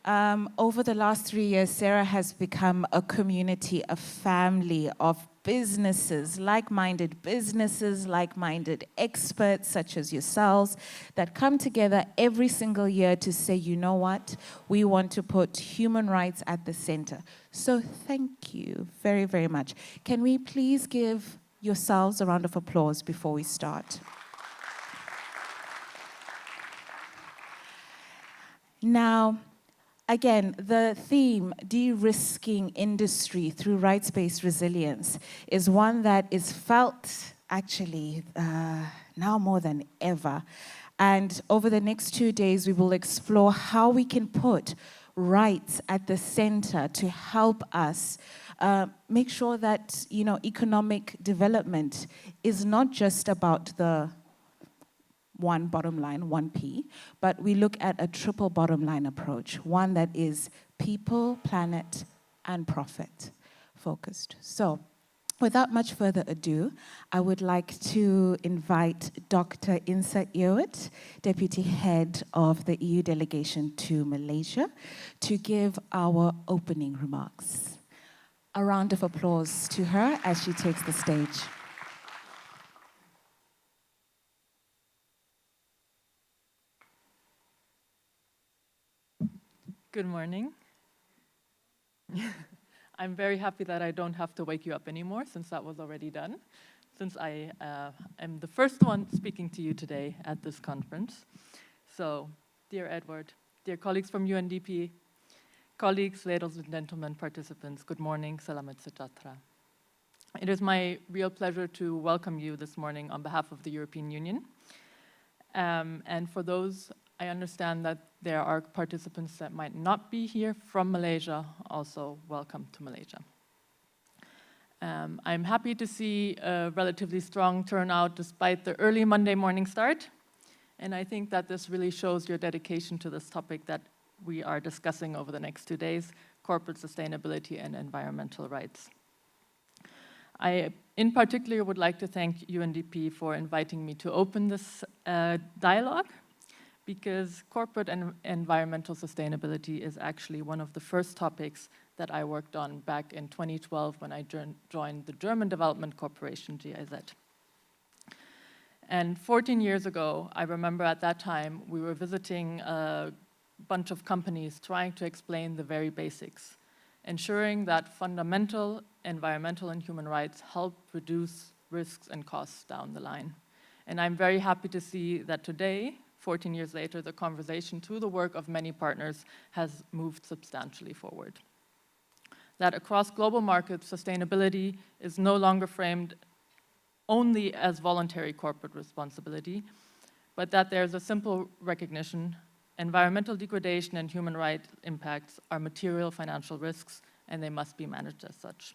Over the last 3 years, CSERA has become a community, a family of businesses, like-minded experts such as yourselves that come together every single year to say, you know what, we want to put human rights at the center. So thank you very, very much. Can we please give yourselves a round of applause before we start? Now, again, the theme, de-risking industry through rights-based resilience, is one that is felt, actually, now more than ever. And over the next 2 days, we will explore how we can put rights at the center to help us make sure that, economic development is not just about the one bottom line, 1P, but we look at a triple bottom line approach, one that is people, planet, and profit focused. So, without much further ado, I would like to invite Dr. Insa Ewart, Deputy Head of the EU Delegation to Malaysia, to give our opening remarks. A round of applause to her as she takes the stage. Good morning. I'm very happy that I don't have to wake you up anymore, since that was already done, since I am the first one speaking to you today at this conference. So, dear Edward, dear colleagues from UNDP, colleagues, ladies and gentlemen, participants, good morning, Salamat Sejahtera. It is my real pleasure to welcome you this morning on behalf of the European Union. And for those, I understand that there are participants that might not be here from Malaysia. Also, welcome to Malaysia. I'm happy to see a relatively strong turnout despite the early Monday morning start. And I think that this really shows your dedication to this topic that we are discussing over the next 2 days, corporate sustainability and environmental rights. I, in particular, would like to thank UNDP for inviting me to open this dialogue, because corporate and environmental sustainability is actually one of the first topics that I worked on back in 2012 when I joined the German Development Corporation, GIZ. And 14 years ago, I remember at that time, we were visiting a bunch of companies trying to explain the very basics, ensuring that fundamental environmental and human rights help reduce risks and costs down the line. And I'm very happy to see that today, 14 years later, the conversation through the work of many partners has moved substantially forward. That across global markets, sustainability is no longer framed only as voluntary corporate responsibility, but that there's a simple recognition: environmental degradation and human rights impacts are material financial risks, and they must be managed as such.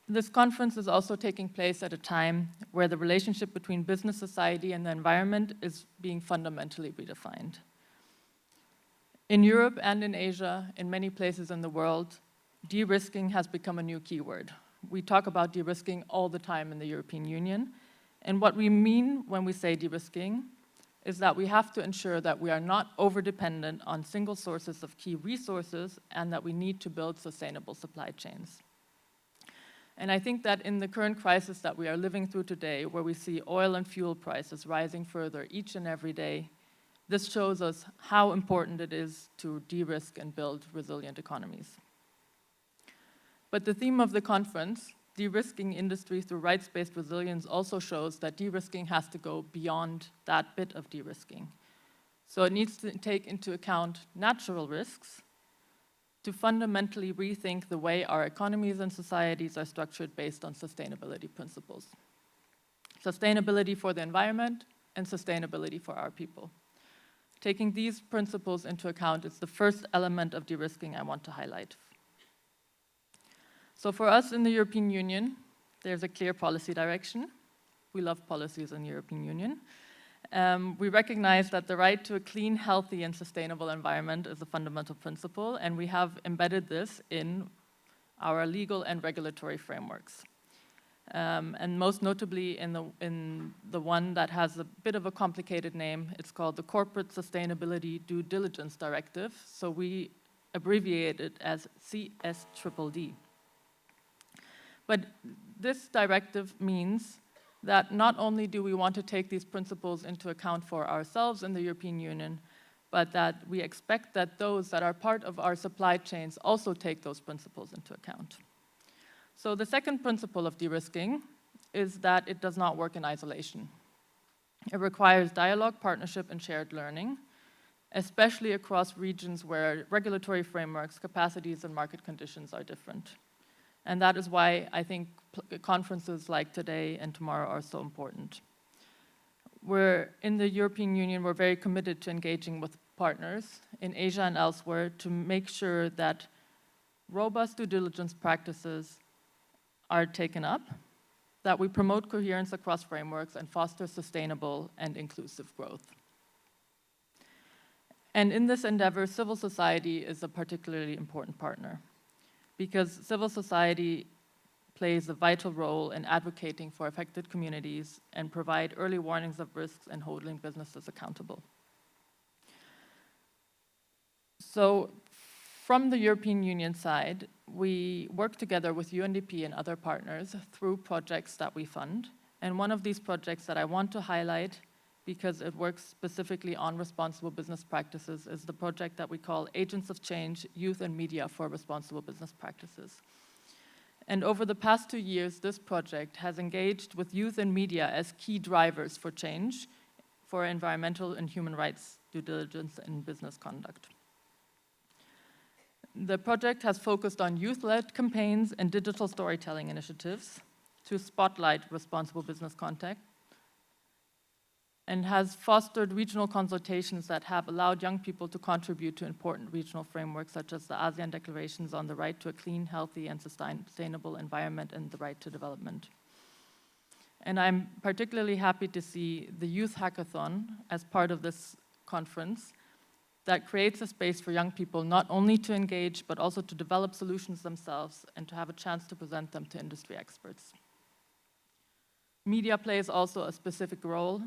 This conference is also taking place at a time where the relationship between business society and the environment is being fundamentally redefined. In Europe and in Asia, in many places in the world, de-risking has become a new keyword. We talk about de-risking all the time in the European Union, and what we mean when we say de-risking is that we have to ensure that we are not over-dependent on single sources of key resources, and that we need to build sustainable supply chains. And I think that in the current crisis that we are living through today, where we see oil and fuel prices rising further each and every day, this shows us how important it is to de-risk and build resilient economies. But the theme of the conference, de-risking industry through rights-based resilience, also shows that de-risking has to go beyond that bit of de-risking. So it needs to take into account natural risks, to fundamentally rethink the way our economies and societies are structured based on sustainability principles. Sustainability for the environment and sustainability for our people. Taking these principles into account is the first element of de-risking I want to highlight. So for us in the European Union, there's a clear policy direction. We love policies in the European Union. We recognize that the right to a clean, healthy, and sustainable environment is a fundamental principle, and we have embedded this in our legal and regulatory frameworks. and most notably in the one that has a bit of a complicated name. It's called the Corporate Sustainability Due Diligence Directive, so we abbreviate it as CSERA. But this directive means that not only do we want to take these principles into account for ourselves in the European Union, but that we expect that those that are part of our supply chains also take those principles into account. So the second principle of de-risking is that it does not work in isolation. It requires dialogue, partnership, and shared learning, especially across regions where regulatory frameworks, capacities, and market conditions are different. And that is why I think conferences like today and tomorrow are so important. We're in the European Union, we're very committed to engaging with partners in Asia and elsewhere to make sure that robust due diligence practices are taken up, that we promote coherence across frameworks and foster sustainable and inclusive growth. And in this endeavor, civil society is a particularly important partner, because civil society plays a vital role in advocating for affected communities and provide early warnings of risks and holding businesses accountable. So from the European Union side, we work together with UNDP and other partners through projects that we fund. And one of these projects that I want to highlight, because it works specifically on responsible business practices, is the project that we call Agents of Change, Youth and Media for Responsible Business Practices. And over the past 2 years, this project has engaged with youth and media as key drivers for change for environmental and human rights due diligence and business conduct. The project has focused on youth-led campaigns and digital storytelling initiatives to spotlight responsible business conduct, and has fostered regional consultations that have allowed young people to contribute to important regional frameworks such as the ASEAN declarations on the right to a clean, healthy, and sustainable environment and the right to development. And I'm particularly happy to see the Youth Hackathon as part of this conference that creates a space for young people not only to engage, but also to develop solutions themselves and to have a chance to present them to industry experts. Media plays also a specific role,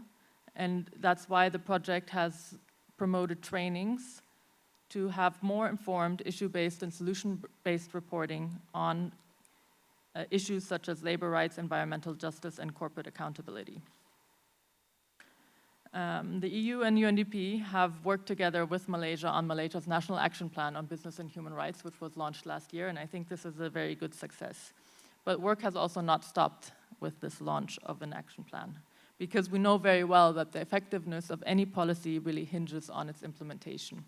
and that's why the project has promoted trainings to have more informed issue-based and solution-based reporting on issues such as labor rights, environmental justice, and corporate accountability. The EU and UNDP have worked together with Malaysia on Malaysia's National Action Plan on Business and Human Rights, which was launched last year, and I think this is a very good success. But work has also not stopped with this launch of an action plan, because we know very well that the effectiveness of any policy really hinges on its implementation.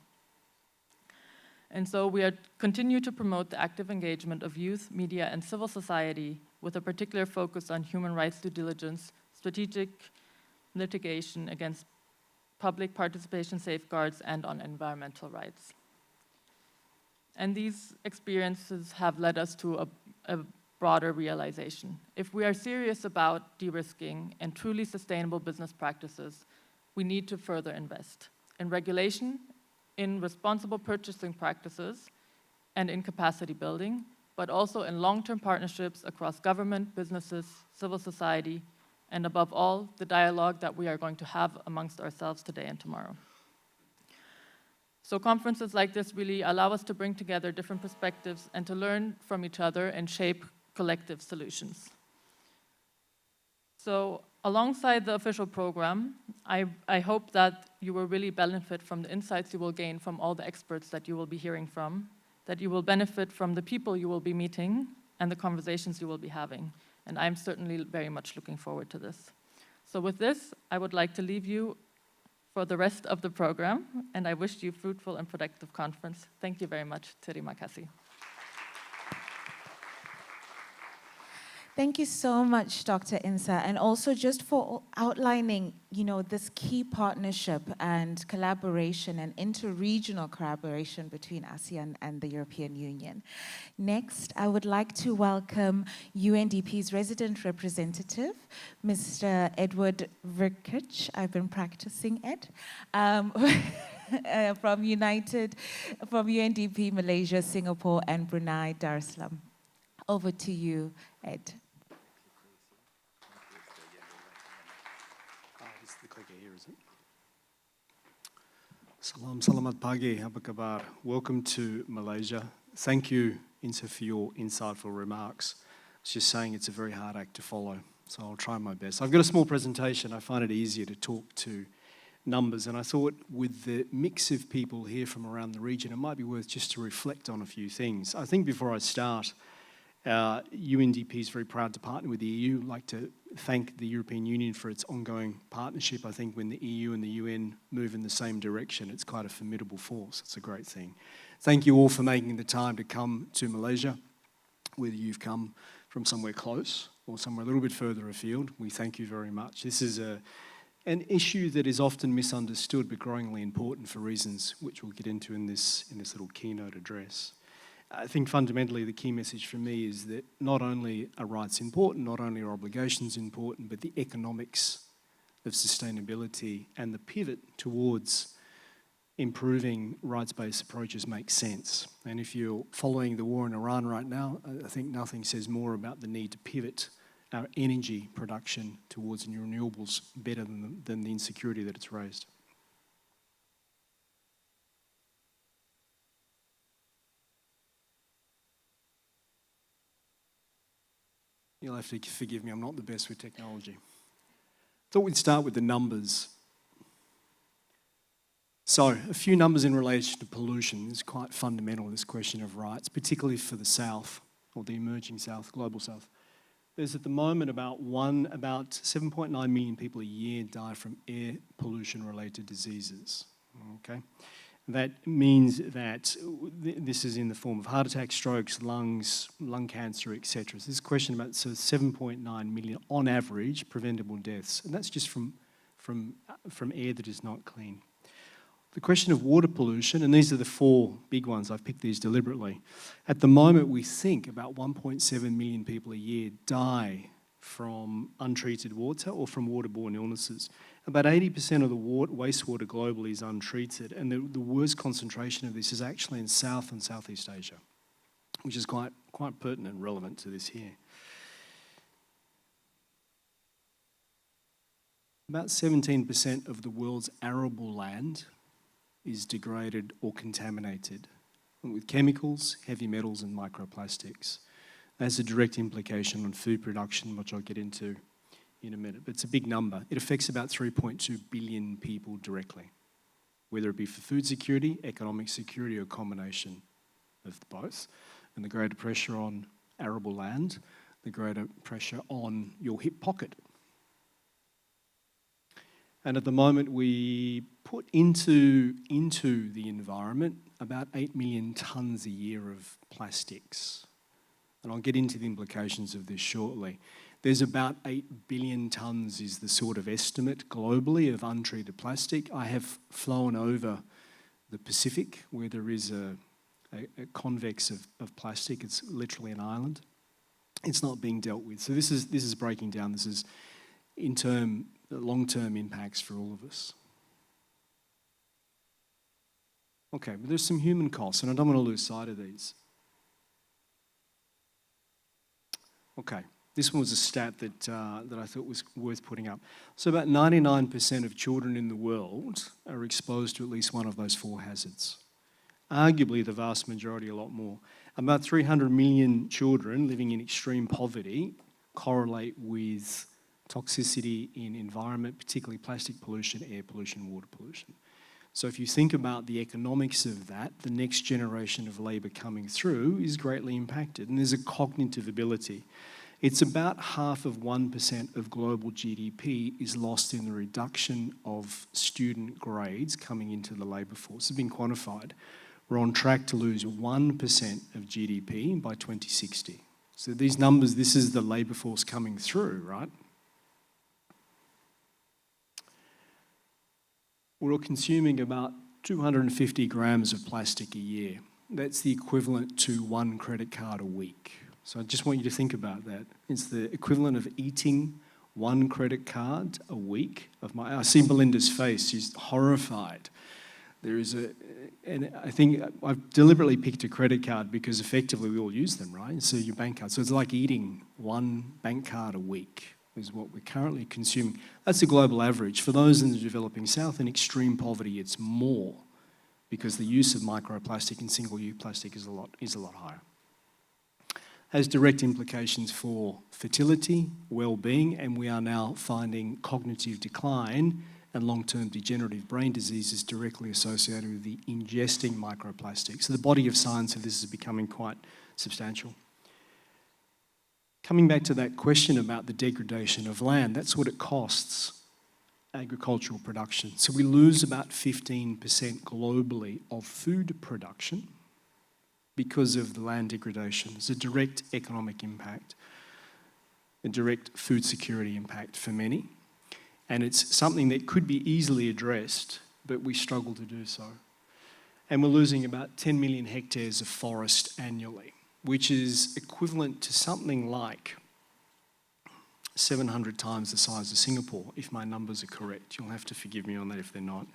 And so we continue to promote the active engagement of youth, media, and civil society with a particular focus on human rights due diligence, strategic litigation against public participation safeguards, and on environmental rights. And these experiences have led us to a broader realization. If we are serious about de-risking and truly sustainable business practices, we need to further invest in regulation, in responsible purchasing practices, and in capacity building, but also in long-term partnerships across government, businesses, civil society, and above all, the dialogue that we are going to have amongst ourselves today and tomorrow. So conferences like this really allow us to bring together different perspectives and to learn from each other and shape collective solutions. So alongside the official program, I hope that you will really benefit from the insights you will gain from all the experts that you will be hearing from, that you will benefit from the people you will be meeting and the conversations you will be having. And I'm certainly very much looking forward to this. So with this, I would like to leave you for the rest of the program, and I wish you a fruitful and productive conference. Thank you very much. Terima kasih. Thank you so much, Dr. Insa, and also just for outlining, this key partnership and collaboration and inter-regional collaboration between ASEAN and the European Union. Next, I would like to welcome UNDP's resident representative, Mr. Edward Verkich. I've been practicing it. From UNDP, Malaysia, Singapore, and Brunei Darussalam. Over to you, Ed. Salam, selamat pagi, apa kabar? Welcome to Malaysia. Thank you, Insa, for your insightful remarks. I was just saying it's a very hard act to follow, so I'll try my best. I've got a small presentation. I find it easier to talk to numbers, and I thought with the mix of people here from around the region, it might be worth just to reflect on a few things. I think before I start, UNDP is very proud to partner with the EU. I'd like to thank the European Union for its ongoing partnership. I think when the EU and the UN move in the same direction, it's quite a formidable force. It's a great thing. Thank you all for making the time to come to Malaysia, whether you've come from somewhere close or somewhere a little bit further afield. We thank you very much. This is an issue that is often misunderstood but growingly important for reasons which we'll get into in this little keynote address. I think fundamentally the key message for me is that not only are rights important, not only are obligations important, but the economics of sustainability and the pivot towards improving rights-based approaches makes sense. And if you're following the war in Iran right now, I think nothing says more about the need to pivot our energy production towards new renewables better than the insecurity that it's raised. You'll have to forgive me, I'm not the best with technology. Thought we'd start with the numbers. So, a few numbers in relation to pollution. It's quite fundamental, this question of rights, particularly for the South, or the emerging South, global South. There's at the moment about 7.9 million people a year die from air pollution-related diseases, okay? That means that this is in the form of heart attacks, strokes, lungs, lung cancer, etc. So this question about 7.9 million on average preventable deaths, and that's just from air that is not clean. The question of water pollution, and these are the four big ones, I've picked these deliberately. At the moment, we think about 1.7 million people a year die from untreated water or from waterborne illnesses. About 80% of the wastewater globally is untreated, and the worst concentration of this is actually in South and Southeast Asia, which is quite pertinent and relevant to this here. About 17% of the world's arable land is degraded or contaminated with chemicals, heavy metals, and microplastics. That's a direct implication on food production, which I'll get into in a minute, but it's a big number. It affects about 3.2 billion people directly, whether it be for food security, economic security, or a combination of both. And the greater pressure on arable land, the greater pressure on your hip pocket. And at the moment, we put into the environment about 8 million tonnes a year of plastics. And I'll get into the implications of this shortly. There's about 8 billion tonnes is the sort of estimate globally of untreated plastic. I have flown over the Pacific where there is a convex of plastic. It's literally an island. It's not being dealt with. So this is breaking down. This is long-term impacts for all of us. Okay, but there's some human costs, and I don't want to lose sight of these. Okay, this one was a stat that I thought was worth putting up. So about 99% of children in the world are exposed to at least one of those four hazards. Arguably the vast majority, a lot more. About 300 million children living in extreme poverty correlate with toxicity in environment, particularly plastic pollution, air pollution, water pollution. So if you think about the economics of that, the next generation of labour coming through is greatly impacted. And there's a cognitive ability. It's about 0.5% of global GDP is lost in the reduction of student grades coming into the labour force. It's been quantified. We're on track to lose 1% of GDP by 2060. So these numbers, this is the labour force coming through, right? We're consuming about 250 grams of plastic a year. That's the equivalent to 1 credit card a week. So I just want you to think about that. It's the equivalent of eating 1 credit card a week. I see Belinda's face, she's horrified. And I think I've deliberately picked a credit card because effectively we all use them, right? So your bank card. So it's like eating 1 bank card a week is what we're currently consuming. That's the global average. For those in the developing South, in extreme poverty, it's more. because the use of microplastic and single-use plastic is a lot higher. Has direct implications for fertility, well-being, and we are now finding cognitive decline and long-term degenerative brain diseases directly associated with the ingesting microplastics. So the body of science of this is becoming quite substantial. Coming back to that question about the degradation of land, that's what it costs agricultural production. So we lose about 15% globally of food production because of the land degradation. There's a direct economic impact, a direct food security impact for many. And it's something that could be easily addressed, but we struggle to do so. And we're losing about 10 million hectares of forest annually, which is equivalent to something like 700 times the size of Singapore, if my numbers are correct. You'll have to forgive me on that if they're not.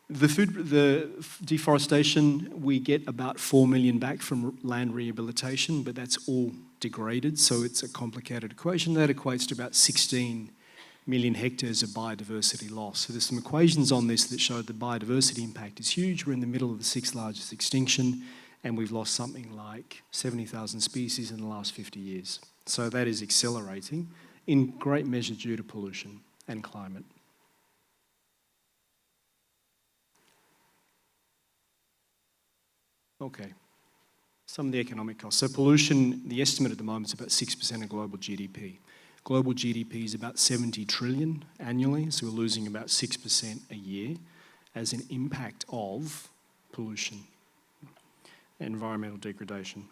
The deforestation, we get about 4 million back from land rehabilitation, but that's all degraded, so it's a complicated equation. That equates to about 16 million hectares of biodiversity loss. So there's some equations on this that show the biodiversity impact is huge. We're in the middle of the 6th largest extinction, and we've lost something like 70,000 species in the last 50 years. So that is accelerating, in great measure due to pollution and climate. Okay, some of the economic costs. So pollution, the estimate at the moment is about 6% of global GDP. Global GDP is about 70 trillion annually, so we're losing about 6% a year as an impact of pollution, environmental degradation.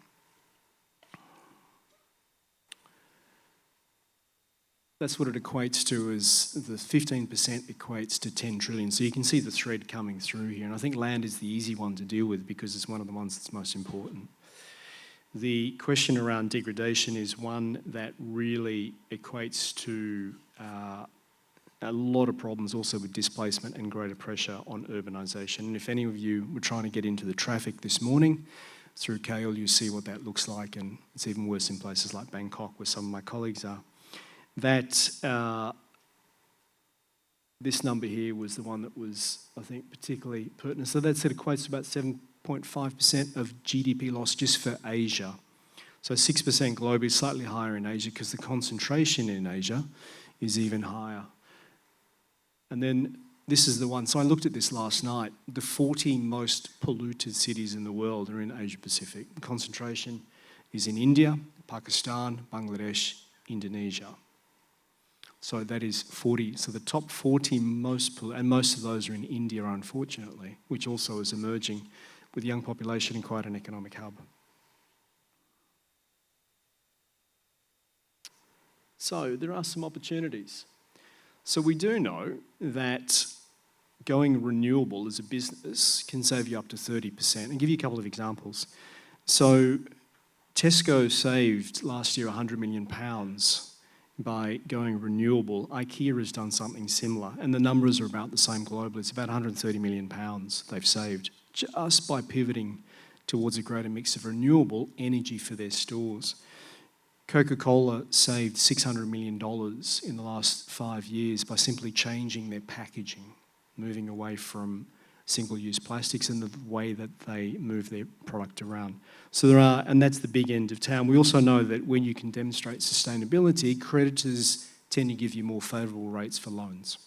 That's what it equates to, is the 15% equates to 10 trillion. So you can see the thread coming through here. And I think land is the easy one to deal with because it's one of the ones that's most important. The question around degradation is one that really equates to a lot of problems also with displacement and greater pressure on urbanisation. And if any of you were trying to get into the traffic this morning through KL, you see what that looks like, and it's even worse in places like Bangkok where some of my colleagues are. That this number here was the one that was, I think, particularly pertinent. So that equates to about 7.5% of GDP loss just for Asia. So 6% globally, slightly higher in Asia because the concentration in Asia is even higher. And then this is the one. So I looked at this last night. The 40 most polluted cities in the world are in Asia Pacific. The concentration is in India, Pakistan, Bangladesh, Indonesia. So that is 40. So the top 40 most of those are in India, unfortunately, which also is emerging with young population and quite an economic hub. So there are some opportunities. So we do know that going renewable as a business can save you up to 30%. I'll give you a couple of examples. So Tesco saved last year £100 million by going renewable. IKEA has done something similar, and the numbers are about the same globally. It's about £130 million they've saved just by pivoting towards a greater mix of renewable energy for their stores. Coca-Cola saved $600 million in the last 5 years by simply changing their packaging, moving away from single-use plastics and the way that they move their product around. So there are, and that's the big end of town. We also know that when you can demonstrate sustainability, creditors tend to give you more favourable rates for loans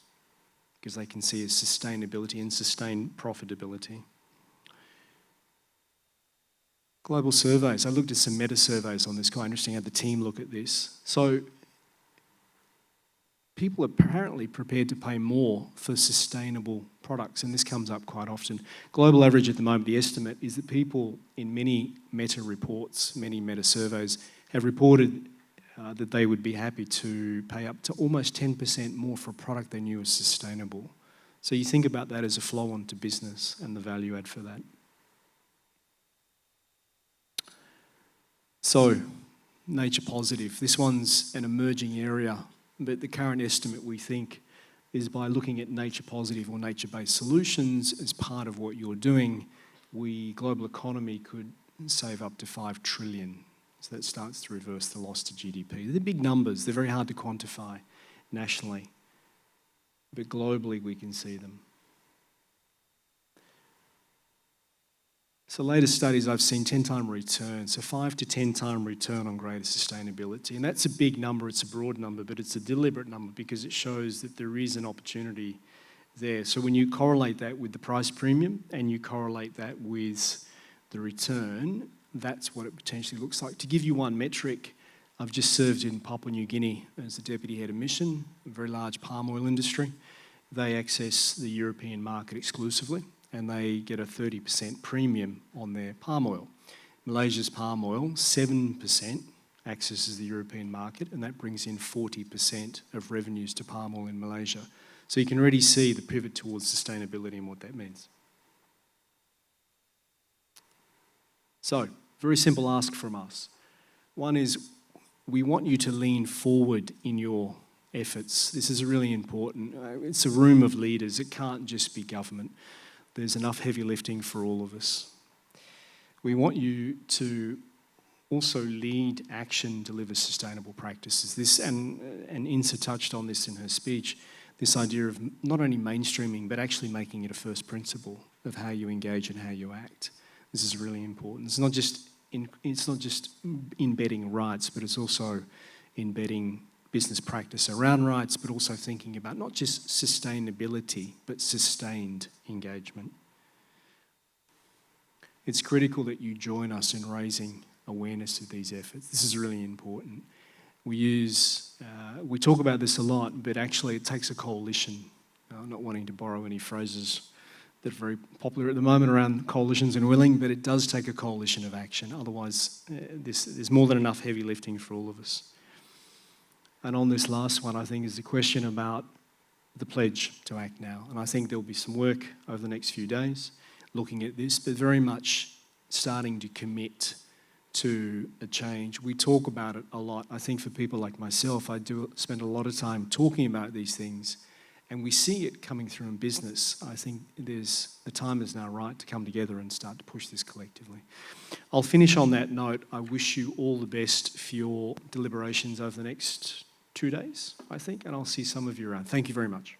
because they can see sustainability and sustained profitability. Global surveys. I looked at some meta-surveys on this, quite interesting, had the team look at this. So people are apparently prepared to pay more for sustainable products, and this comes up quite often. Global average at the moment, the estimate is that people in many meta reports, many meta surveys, have reported that they would be happy to pay up to almost 10% more for a product they knew was sustainable. So you think about that as a flow on to business and the value add for that. So, nature positive. This one's an emerging area, but the current estimate, we think, is by looking at nature positive or nature-based solutions as part of what you're doing, global economy could save up to 5 trillion. So that starts to reverse the loss to GDP. They're big numbers. They're very hard to quantify nationally, but globally we can see them. So latest studies I've seen 10-time return, so 5 to 10-time return on greater sustainability. And that's a big number, it's a broad number, but it's a deliberate number because it shows that there is an opportunity there. So when you correlate that with the price premium and you correlate that with the return, that's what it potentially looks like. To give you one metric, I've just served in Papua New Guinea as the Deputy Head of Mission, a very large palm oil industry. They access the European market exclusively, and they get a 30% premium on their palm oil. Malaysia's palm oil, 7% accesses the European market, and that brings in 40% of revenues to palm oil in Malaysia. So you can already see the pivot towards sustainability and what that means. So, very simple ask from us. One is, we want you to lean forward in your efforts. This is really important. It's a room of leaders. It can't just be government. There's enough heavy lifting for all of us. We want you to also lead action, deliver sustainable practices. This, and Insa touched on this in her speech, this idea of not only mainstreaming, but actually making it a first principle of how you engage and how you act. This is really important. It's not just embedding rights, but it's also embedding business practice around rights, but also thinking about not just sustainability, but sustained engagement. It's critical that you join us in raising awareness of these efforts. This is really important. We talk about this a lot, but actually it takes a coalition. I'm not wanting to borrow any phrases that are very popular at the moment around coalitions and willing, but it does take a coalition of action. Otherwise, there's more than enough heavy lifting for all of us. And on this last one, I think, is the question about the pledge to act now. And I think there'll be some work over the next few days looking at this, but very much starting to commit to a change. We talk about it a lot. I think for people like myself, I do spend a lot of time talking about these things, and we see it coming through in business. I think the time is now right to come together and start to push this collectively. I'll finish on that note. I wish you all the best for your deliberations over the next 2 days, I think, and I'll see some of you around. Thank you very much.